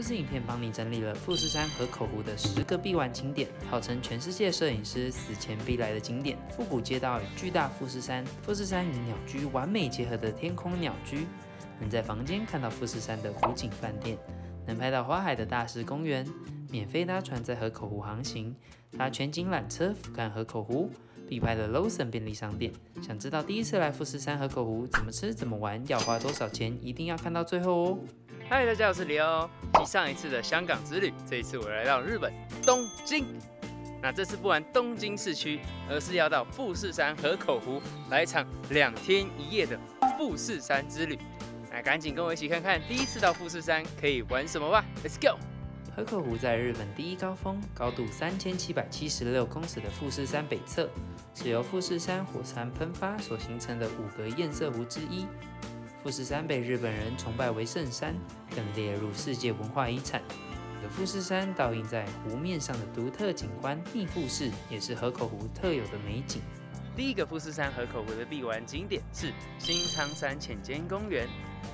这支影片帮你整理了富士山河口湖的10个必玩景点，号称全世界摄影师死前必来的景点。复古街道与巨大富士山，富士山与鸟居完美结合的天空鸟居，能在房间看到富士山的湖景饭店，能拍到花海的大石公园，免费搭船在河口湖航行，搭全景缆车俯瞰河口湖。必拍的 Lawson 便利商店，想知道第一次来富士山河口湖怎么吃怎么玩，要花多少钱，一定要看到最后哦。嗨，大家好，我是李欧。继上一次的香港之旅，这一次我来到日本东京。那这次不玩东京市区，而是要到富士山河口湖来一场2天1夜的富士山之旅。那赶紧跟我一起看看第一次到富士山可以玩什么吧 ！Let's go！河口湖在日本第一高峰，高度3776公尺的富士山北侧，是由富士山火山喷发所形成的5个堰塞湖之一。富士山被日本人崇拜为圣山，更列入世界文化遗产。有富士山倒映在湖面上的独特景观逆富士，也是河口湖特有的美景。第一个富士山河口湖的必玩景点是新仓山浅间公园。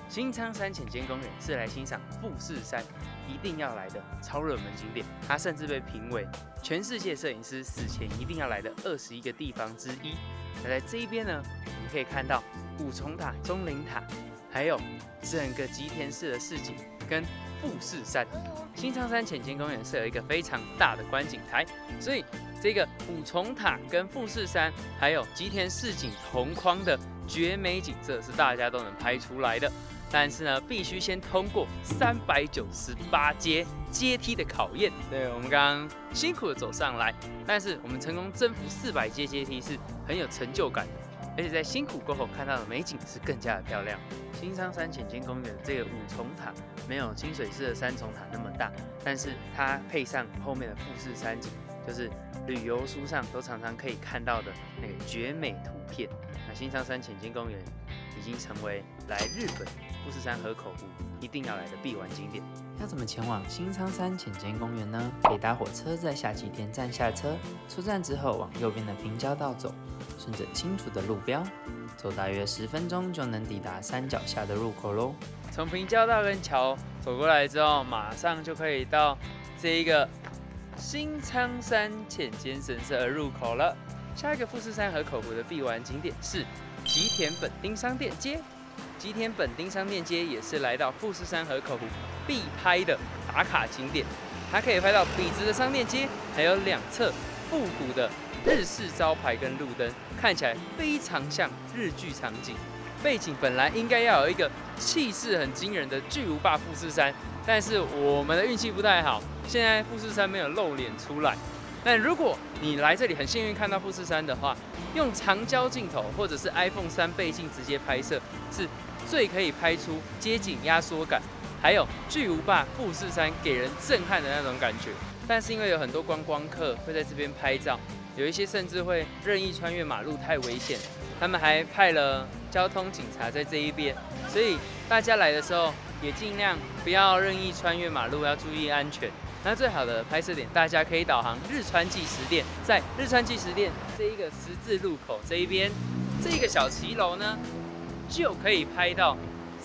新仓山浅间公园是来欣赏富士山一定要来的超热门景点，它甚至被评为全世界摄影师死前一定要来的21个地方之一。那在这一边呢，我们可以看到五重塔、钟灵塔，还有整个吉田市的市景跟富士山。新仓山浅间公园设有一个非常大的观景台，所以这个五重塔跟富士山还有吉田市景同框的绝美景色是大家都能拍出来的。但是呢，必须先通过398阶阶梯的考验。对，我们刚刚辛苦的走上来，但是我们成功征服400阶阶梯是很有成就感的，而且在辛苦过后看到的美景是更加的漂亮。新仓山浅间公园的这个5重塔没有清水寺的3重塔那么大，但是它配上后面的富士山景，就是旅游书上都常常可以看到的那个绝美图片。那新仓山浅间公园已经成为来日本富士山河口湖一定要来的必玩景点。要怎么前往新仓山浅间公园呢？可以搭火车在下吉田站下车，出站之后往右边的平交道走，顺着清楚的路标，走大约10分钟就能抵达山脚下的入口喽。从平交道跟桥走过来之后，马上就可以到这一个新仓山浅间神社的入口了。下一个富士山河口湖的必玩景点是吉田本町商店街。吉田本町商店街也是来到富士山河口湖必拍的打卡景点，它可以拍到笔直的商店街，还有2侧复古的日式招牌跟路灯，看起来非常像日剧场景。背景本来应该要有一个气势很惊人的巨无霸富士山，但是我们的运气不太好，现在富士山没有露脸出来。但如果你来这里很幸运看到富士山的话，用长焦镜头或者是 iPhone 3倍镜直接拍摄，是最可以拍出街景压缩感，还有巨无霸富士山给人震撼的那种感觉。但是因为有很多观光客会在这边拍照，有一些甚至会任意穿越马路，太危险，他们还派了交通警察在这一边，所以大家来的时候也尽量不要任意穿越马路，要注意安全。那最好的拍摄点，大家可以导航日川纪实店，在日川纪实店这一个十字路口这一边，这一个小骑楼呢，就可以拍到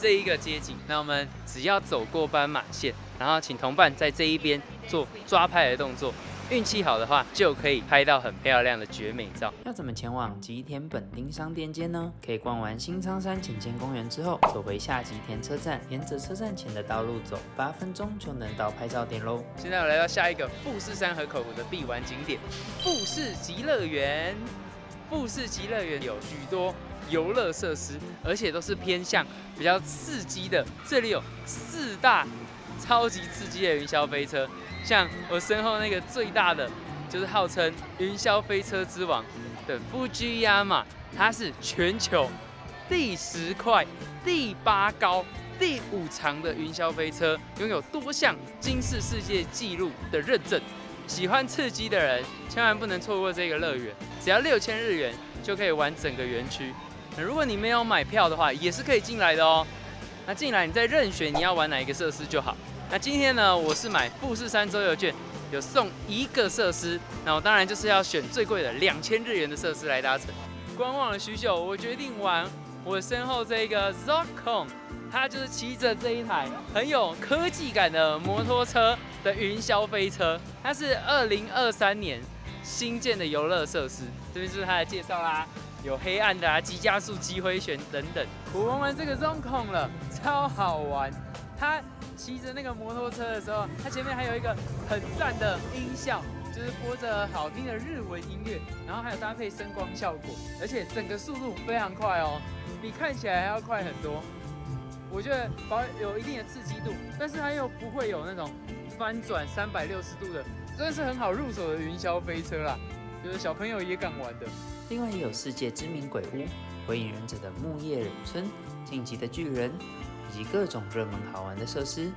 这一个街景。那我们只要走过斑马线，然后请同伴在这一边做抓拍的动作，运气好的话就可以拍到很漂亮的绝美照。要怎么前往吉田本町商店街呢？可以逛完新仓山浅间公园之后，走回下吉田车站，沿着车站前的道路走8分钟就能到拍照点喽。现在我来到下一个富士山河口湖的必玩景点——富士极乐园。富士极乐园有许多游乐设施，而且都是偏向比较刺激的。这里有4大超级刺激的云霄飞车，像我身后那个最大的，就是号称云霄飞车之王的 Fujiyama， 它是全球第10块、第8高、第5长的云霄飞车，拥有多项金氏世界纪录的认证。喜欢刺激的人千万不能错过这个乐园，只要6000日元就可以玩整个园区。如果你没有买票的话，也是可以进来的哦。那进来你再任选你要玩哪一个设施就好。那今天呢，我是买富士山周游券，有送1个设施，那我当然就是要选最贵的2000日元的设施来搭乘。观望了许久，我决定玩我身后这个 Zocon， 它就是骑着这一台很有科技感的摩托车的云霄飞车，它是2023年新建的游乐设施。这边就是它的介绍啦，有黑暗的急加速、急回旋等等。我玩完这个 Zocon 了，超好玩。它骑着那个摩托车的时候，它前面还有一个很赞的音效。就是播着好听的日文音乐，然后还有搭配声光效果，而且整个速度非常快哦，比看起来还要快很多。我觉得有一定的刺激度，但是它又不会有那种翻转360度的，真的是很好入手的云霄飞车啦，就是小朋友也敢玩的。另外也有世界知名鬼屋、火影忍者的木叶忍村、晋级的巨人，以及各种热门好玩的设施。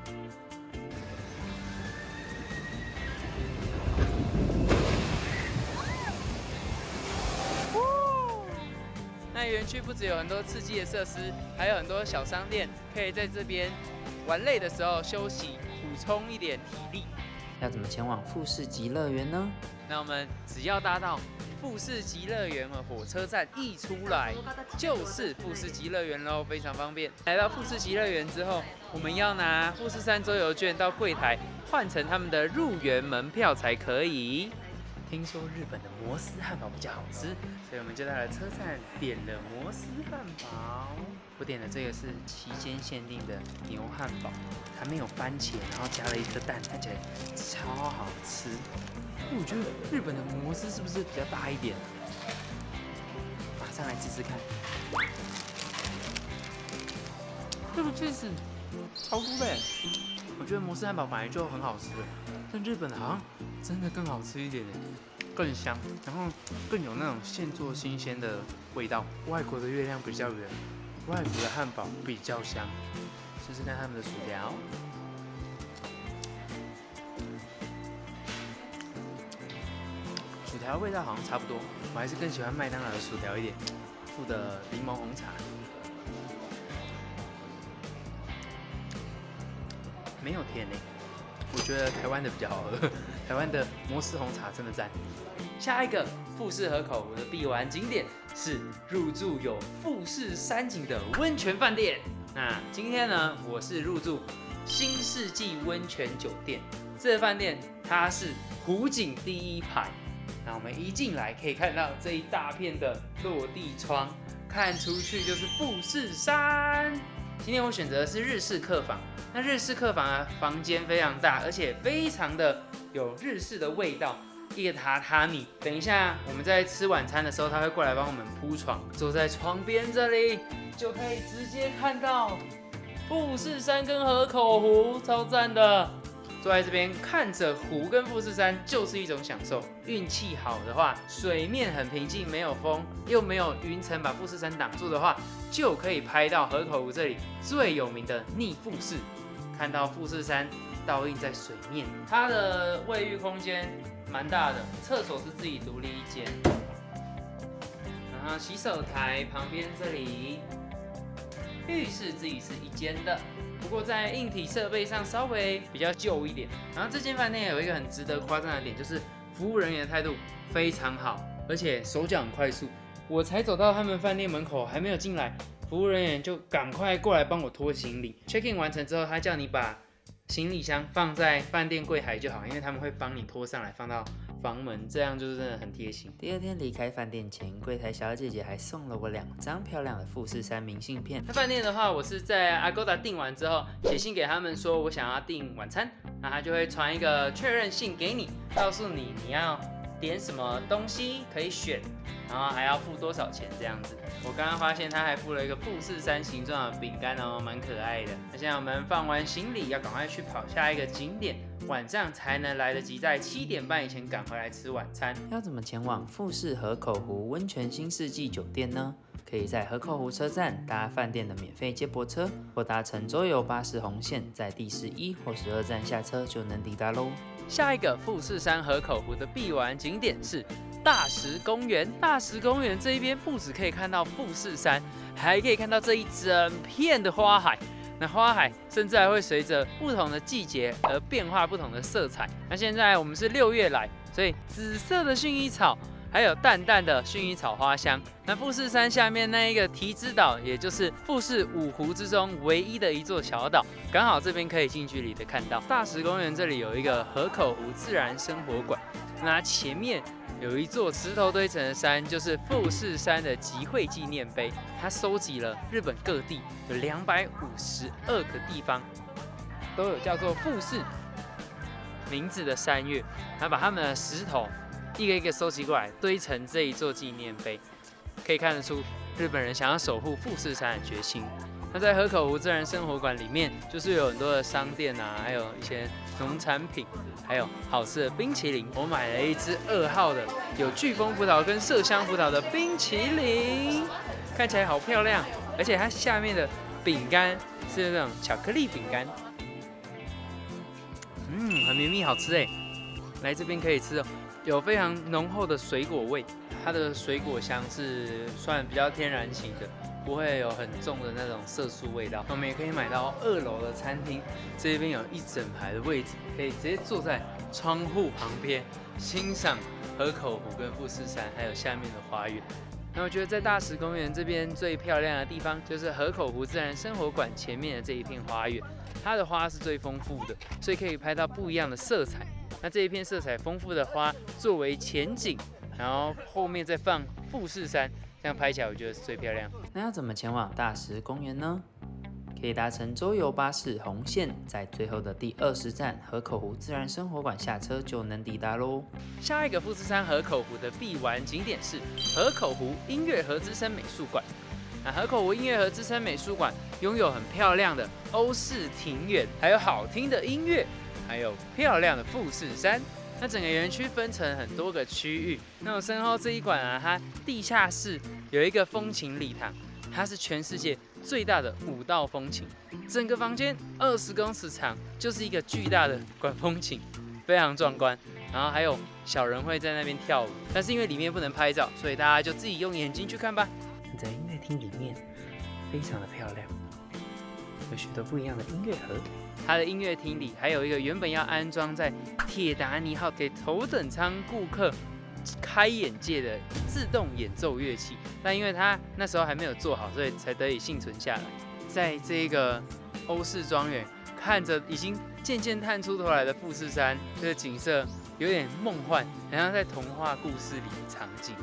那园区不只有很多刺激的设施，还有很多小商店，可以在这边玩累的时候休息，补充一点体力。要怎么前往富士急乐园呢？那我们只要搭到富士急乐园的火车站一出来，就是富士急乐园喽，非常方便。来到富士急乐园之后，我们要拿富士山周游券到柜台换成他们的入园门票才可以。听说日本的摩斯汉堡比较好吃，所以我们就到了车站点了摩斯汉堡。我点的这个是期间限定的牛汉堡，还没有番茄，然后加了一颗蛋，看起来超好吃。我觉得日本的摩斯是不是比较大一点？马上来试试看。这个确实超酥的，我觉得摩斯汉堡本来就很好吃，但日本的好像真的更好吃一点，更香，然后更有那种现做新鲜的味道。外国的月亮比较圆，外国的汉堡比较香。试试看他们的薯条。薯条味道好像差不多，我还是更喜欢麦当劳的薯条一点，附的柠檬红茶，没有甜欸，我觉得台湾的比较好喝，台湾的摩斯红茶真的赞。下一个富士河口湖的必玩景点是入住有富士山景的温泉饭店。那今天呢，我是入住新世纪温泉酒店，这个饭店它是湖景第一排。那我们一进来可以看到这一大片的落地窗，看出去就是富士山。今天我选择的是日式客房，那日式客房啊，房间非常大，而且非常的有日式的味道。一个榻榻米，等一下我们在吃晚餐的时候，他会过来帮我们铺床，坐在床边这里就可以直接看到富士山跟河口湖，超赞的。坐在这边看着湖跟富士山就是一种享受。运气好的话，水面很平静，没有风，又没有云层把富士山挡住的话，就可以拍到河口湖这里最有名的逆富士，看到富士山倒映在水面。它的卫浴空间蛮大的，厕所是自己独立一间，然后洗手台旁边这里，浴室自己是一间的。不过在硬体设备上稍微比较旧一点。然后这间饭店有一个很值得夸赞的点，就是服务人员的态度非常好，而且手脚很快速。我才走到他们饭店门口，还没有进来，服务人员就赶快过来帮我拖行李。check in 完成之后，他叫你把行李箱放在饭店柜台就好，因为他们会帮你拖上来放到房门，这样就是真的很贴心。第二天离开饭店前，柜台小姐姐还送了我2张漂亮的富士山明信片。那饭店的话，我是在 Agoda 订完之后，写信给他们说我想要订晚餐，那他就会传一个确认信给你，告诉你你要点什么东西可以选，然后还要付多少钱这样子。我刚刚发现他还附了一个富士山形状的饼干哦，蛮可爱的。那现在我们放完行李，要赶快去跑下一个景点，晚上才能来得及在7点半以前赶回来吃晚餐。要怎么前往富士河口湖温泉新世纪酒店呢？可以在河口湖车站搭饭店的免费接驳车，或搭乘周游巴士红线，在第11或12站下车就能抵达喽。下一个富士山河口湖的必玩景点是大石公园。大石公园这一边不只可以看到富士山，还可以看到这一整片的花海。那花海甚至还会随着不同的季节而变化不同的色彩。那现在我们是6月来，所以紫色的薰衣草，还有淡淡的薰衣草花香。那富士山下面那一个提之岛，也就是富士五湖之中唯一的一座小岛，刚好这边可以近距离的看到。大石公园这里有一个河口湖自然生活馆，那前面有一座石头堆成的山，就是富士山的集会纪念碑。它收集了日本各地有252个地方，都有叫做富士名字的山岳，它把他们的石头一个一个收集过来，堆成这一座纪念碑。可以看得出日本人想要守护富士山的决心。那在河口湖自然生活馆里面，就是有很多的商店啊，还有一些农产品，还有好吃的冰淇淋。我买了一支2号的有巨峰葡萄跟麝香葡萄的冰淇淋，看起来好漂亮，而且它下面的饼干是那种巧克力饼干，很绵密，好吃哎！来这边可以吃哦，有非常浓厚的水果味，它的水果香是算比较天然型的，不会有很重的那种色素味道。我们也可以买到2楼的餐厅，这边有一整排的位置，可以直接坐在窗户旁边，欣赏河口湖跟富士山，还有下面的花园。那我觉得在大石公园这边最漂亮的地方，就是河口湖自然生活馆前面的这一片花园，它的花是最丰富的，所以可以拍到不一样的色彩。那这一片色彩丰富的花作为前景，然后后面再放富士山，这样拍起来我觉得是最漂亮。那要怎么前往大石公园呢？可以搭乘周游巴士红线，在最后的第20站河口湖自然生活馆下车就能抵达喽。下一个富士山河口湖的必玩景点是河口湖音乐盒之声美术馆。那河口湖音乐盒之声美术馆拥有很漂亮的欧式庭园，还有好听的音乐，还有漂亮的富士山。那整个园区分成很多个区域。那我身后这一馆啊，它地下室有一个风琴礼堂，它是全世界最大的5道风琴，整个房间20公尺长，就是一个巨大的管风琴，非常壮观。然后还有小人会在那边跳舞，但是因为里面不能拍照，所以大家就自己用眼睛去看吧。在音乐厅里面非常的漂亮，有许多不一样的音乐盒。它的音乐厅里还有一个原本要安装在铁达尼号给头等舱顾客开眼界的自动演奏乐器，但因为它那时候还没有做好，所以才得以幸存下来。在这个欧式庄园，看着已经渐渐探出头来的富士山，这个景色有点梦幻，好像在童话故事里的场景。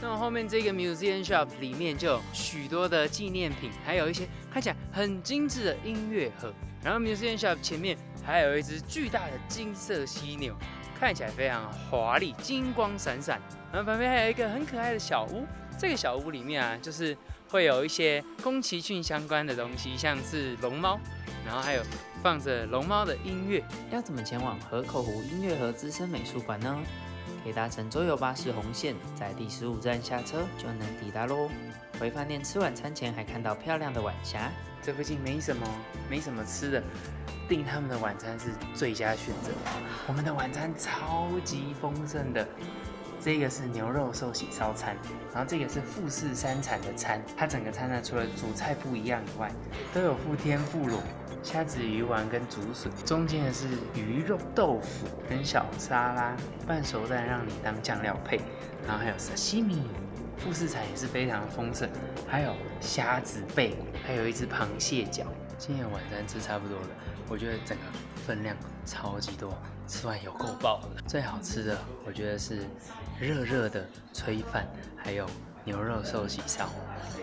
那么后面这个 Museum Shop 里面就有许多的纪念品，还有一些看起来很精致的音乐盒。然后 Museum Shop 前面还有一只巨大的金色犀牛，看起来非常华丽，金光闪闪。然后旁边还有一个很可爱的小屋，这个小屋里面啊，就是会有一些宫崎骏相关的东西，像是龙猫，然后还有放着龙猫的音乐。要怎么前往河口湖音乐盒资深美术馆呢？可以搭乘周游巴士红线，在第15站下车就能抵达喽。回饭店吃晚餐前还看到漂亮的晚霞。这附近没什么吃的，订他们的晚餐是最佳选择。我们的晚餐超级丰盛的，这个是牛肉寿喜烧餐，然后这个是富士山产的餐。它整个餐呢，除了主菜不一样以外，都有附天妇罗、虾子鱼丸跟竹笋，中间的是鱼肉豆腐跟小沙拉，半熟蛋让你当酱料配，然后还有沙西米。富士山也是非常丰盛，还有虾子贝，还有一只螃蟹脚。今天的晚餐吃差不多了，我觉得整个分量超级多，吃完有够饱的。最好吃的我觉得是热热的炊饭，还有牛肉寿喜烧。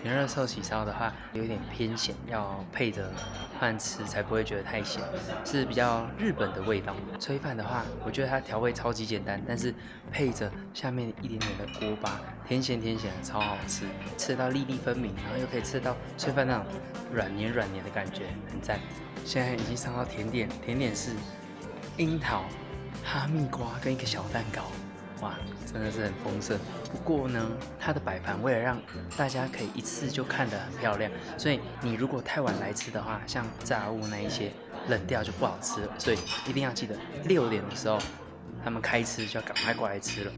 牛肉寿喜烧的话有点偏咸，要配着饭吃才不会觉得太咸，是比较日本的味道。炊饭的话，我觉得它调味超级简单，但是配着下面一点点的锅巴，甜咸甜咸的超好吃，吃到粒粒分明，然后又可以吃到炊饭那种软黏软黏的感觉，很赞。现在已经上到甜点，甜点是樱桃、哈密瓜跟一个小蛋糕。哇，真的是很丰盛。不过呢，它的摆盘为了让大家可以一次就看得很漂亮，所以你如果太晚来吃的话，像炸物那一些冷掉就不好吃了。所以一定要记得6点的时候他们开吃，就要赶快过来吃了。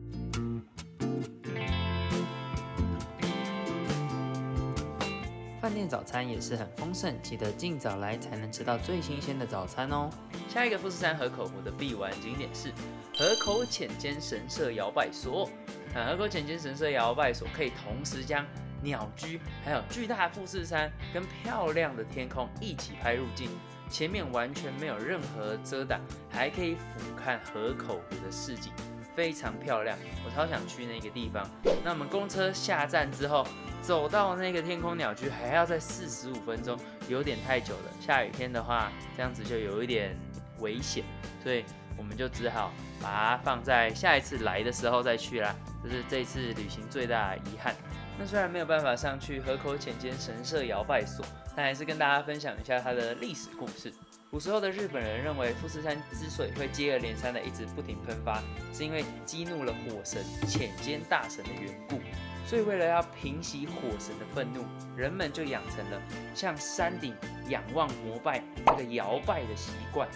饭饭店早餐也是很丰盛，记得尽早来才能吃到最新鲜的早餐哦。下一个富士山河口湖的必玩景点是河口浅间神社摇摆所。河口浅间神社摇摆所可以同时将鸟居、还有巨大富士山跟漂亮的天空一起拍入镜，前面完全没有任何遮挡，还可以俯瞰河口湖的市景，非常漂亮。我超想去那个地方。那我们公车下站之后，走到那个天空鸟居还要再45分钟，有点太久了。下雨天的话，这样子就有一点危险，所以我们就只好把它放在下一次来的时候再去啦。这是这次旅行最大的遗憾。那虽然没有办法上去河口浅间神社摇摆所，但还是跟大家分享一下它的历史故事。古时候的日本人认为富士山之所以会接二连三的一直不停喷发，是因为激怒了火神浅间大神的缘故。所以为了要平息火神的愤怒，人们就养成了向山顶仰望膜拜这个摇摆的习惯，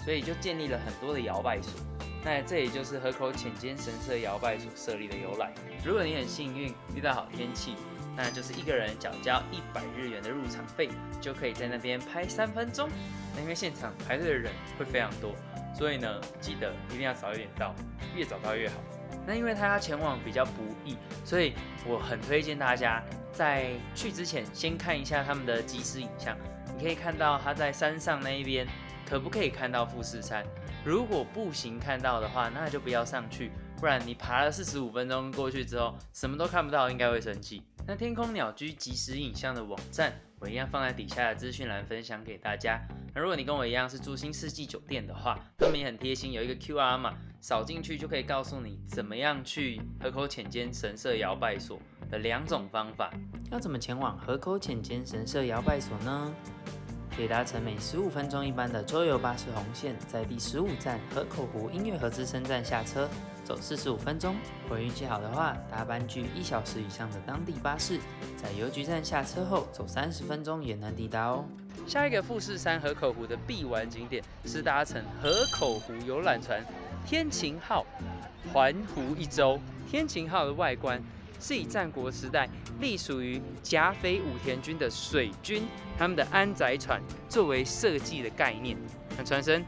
所以就建立了很多的摇摆所。那这也就是河口浅间神社摇摆所设立的由来。如果你很幸运遇到好天气，那就是一个人缴交100日元的入场费，就可以在那边拍3分钟。那因为现场排队的人会非常多，所以呢，记得一定要早一点到，越早到越好。那因为它要前往比较不易，所以我很推荐大家在去之前先看一下他们的即时影像。你可以看到他在山上那一边可不可以看到富士山。如果步行看到的话，那就不要上去，不然你爬了45分钟过去之后，什么都看不到，应该会生气。那天空鸟居即时影像的网站，我一样放在底下的资讯栏分享给大家。那如果你跟我一样是住新世纪酒店的话，他们也很贴心，有一个 QR 码，扫进去就可以告诉你怎么样去河口浅间神社摇摆所的2种方法。要怎么前往河口浅间神社摇摆所呢？可以搭乘每15分钟一班的周游巴士红线，在第15站河口湖音乐盒之森站下车，走45分钟。如果运气好的话，搭班距1小时以上的当地巴士，在邮局站下车后走30分钟也能抵达哦。下一个富士山河口湖的必玩景点是搭乘河口湖游览船天晴号环湖一周。天晴号的外观是以战国时代隶属于甲斐武田军的水军他们的安载船作为设计的概念。那船身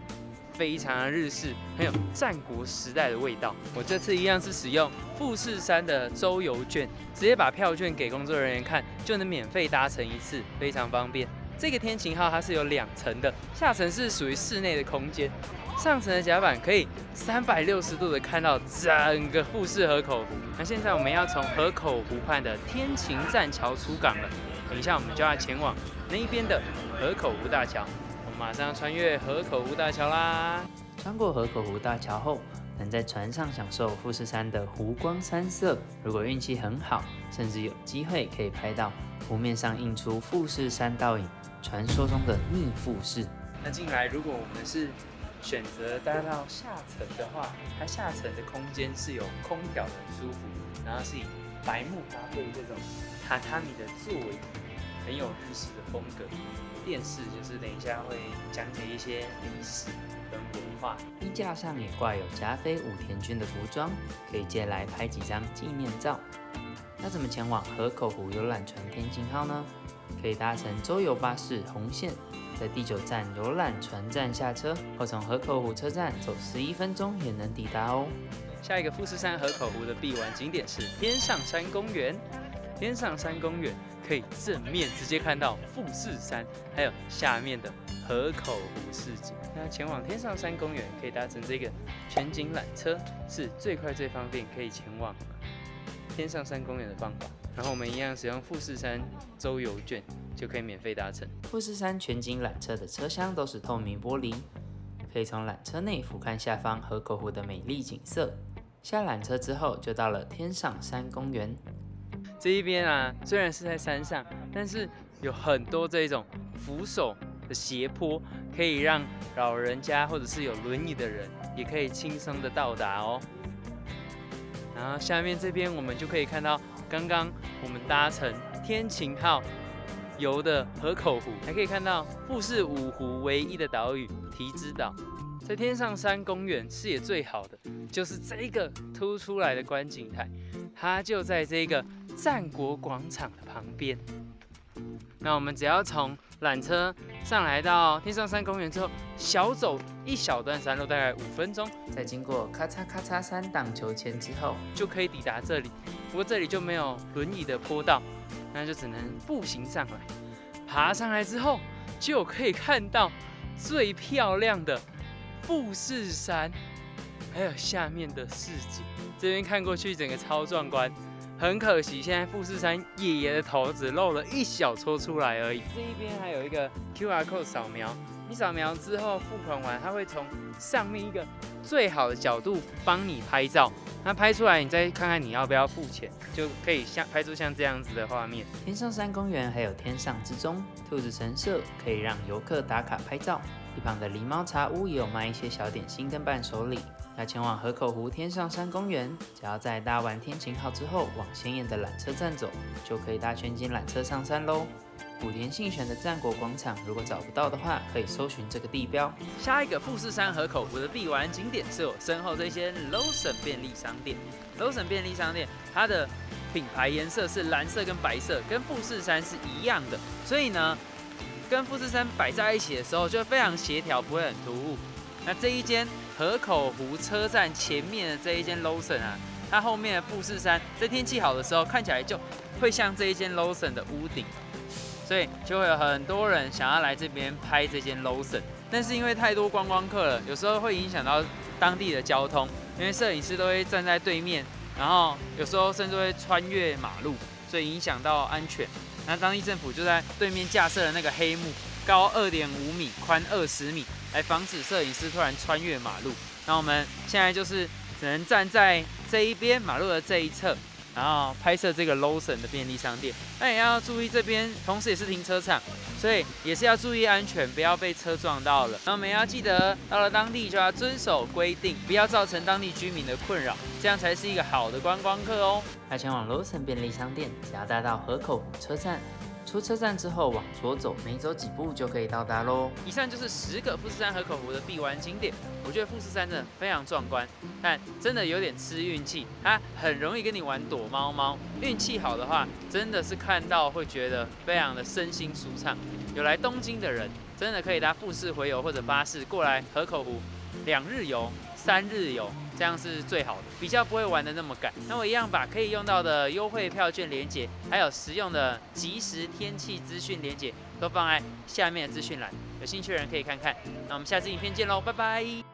非常的日式，很有战国时代的味道。我这次一样是使用富士山的周游券，直接把票券给工作人员看，就能免费搭乘1次，非常方便。这个天晴号它是有2层的，下层是属于室内的空间，上层的甲板可以360度的看到整个富士河口湖。那现在我们要从河口湖畔的天晴栈桥出港了，等一下我们就要前往那一边的河口湖大桥。我们马上要穿越河口湖大桥啦！穿过河口湖大桥后，能在船上享受富士山的湖光山色。如果运气很好，甚至有机会可以拍到湖面上映出富士山倒影，传说中的逆富士。那进来，如果我们是选择搭到下层的话，它下层的空间是有空调的，很舒服，然后是以白木搭配这种榻榻米的座椅，很有日式的风格。电视就是等一下会讲解一些历史跟文化。衣架上也挂有甲斐武田军的服装，可以借来拍几张纪念照。要怎么前往河口湖游览船天晴号呢？可以搭乘周游巴士红线，在第9站游览船站下车后，从河口湖车站走11分钟也能抵达哦。下一个富士山河口湖的必玩景点是天上山公园。天上山公园可以正面直接看到富士山，还有下面的河口湖市景。那前往天上山公园可以搭乘这个全景缆车，是最快最方便可以前往天上山公园的方法。然后我们一样使用富士山周游券就可以免费搭乘。富士山全景缆车的车厢都是透明玻璃，可以从缆车内俯瞰下方河口湖的美丽景色。下缆车之后就到了天上山公园。这一边啊，虽然是在山上，但是有很多这种扶手的斜坡，可以让老人家或者是有轮椅的人也可以轻松的到达哦。然后下面这边我们就可以看到刚刚我们搭乘天晴号游的河口湖，还可以看到富士五湖唯一的岛屿提之岛。在天上山公园视野最好的就是这个凸出来的观景台，它就在这个战国广场的旁边。那我们只要从缆车上来到天上山公园之后，小走一小段山路，大概5分钟，在经过咔嚓咔嚓3档秋千之后，就可以抵达这里。不过这里就没有轮椅的坡道，那就只能步行上来。爬上来之后，就可以看到最漂亮的富士山，还有下面的市景。这边看过去，整个超壮观。很可惜，现在富士山爷爷的头只露了一小撮出来而已。这一边还有一个 QR code 扫描，你扫描之后付款完，它会从上面一个最好的角度帮你拍照。那拍出来，你再看看你要不要付钱，就可以拍出像这样子的画面。天上山公园还有天上之钟、兔子神社，可以让游客打卡拍照。一旁的狸猫茶屋也有卖一些小点心跟伴手礼。要前往河口湖天上山公园，只要在搭完天晴号之后，往显眼的缆车站走，就可以搭全景缆车上山喽。古田信玄的战国广场，如果找不到的话，可以搜寻这个地标。下一个富士山河口湖的必玩景点是我身后这些 Lawson 便利商店。Lawson 便利商店它的品牌颜色是蓝色跟白色，跟富士山是一样的，所以呢，跟富士山摆在一起的时候就非常协调，不会很突兀。那这一间河口湖车站前面的这一间 Lawson 啊，它后面的富士山，在天气好的时候看起来就会像这一间 Lawson 的屋顶，所以就会有很多人想要来这边拍这间 Lawson。但是因为太多观光客了，有时候会影响到当地的交通，因为摄影师都会站在对面，然后有时候甚至会穿越马路，所以影响到安全。那当地政府就在对面架设了那个黑幕，高2.5米，宽20米，来防止摄影师突然穿越马路。那我们现在就是只能站在这一边马路的这一侧，然后拍摄这个 Lawson 的便利商店。那也要注意这边，同时也是停车场，所以也是要注意安全，不要被车撞到了。那我们也要记得，到了当地就要遵守规定，不要造成当地居民的困扰，这样才是一个好的观光客哦。要前往 Lawson 便利商店，只要搭到河口湖车站。出车站之后往左走，没走几步就可以到达喽。以上就是10个富士山河口湖的必玩景点。我觉得富士山真的非常壮观，但真的有点吃运气，它很容易跟你玩躲猫猫。运气好的话，真的是看到会觉得非常的身心舒畅。有来东京的人，真的可以搭富士回游或者巴士过来河口湖2日游、3日游。这样是最好的，比较不会玩得那么赶。那我一样把可以用到的优惠票券连结，还有实用的即时天气资讯连结，都放在下面的资讯栏，有兴趣的人可以看看。那我们下次影片见喽，拜拜。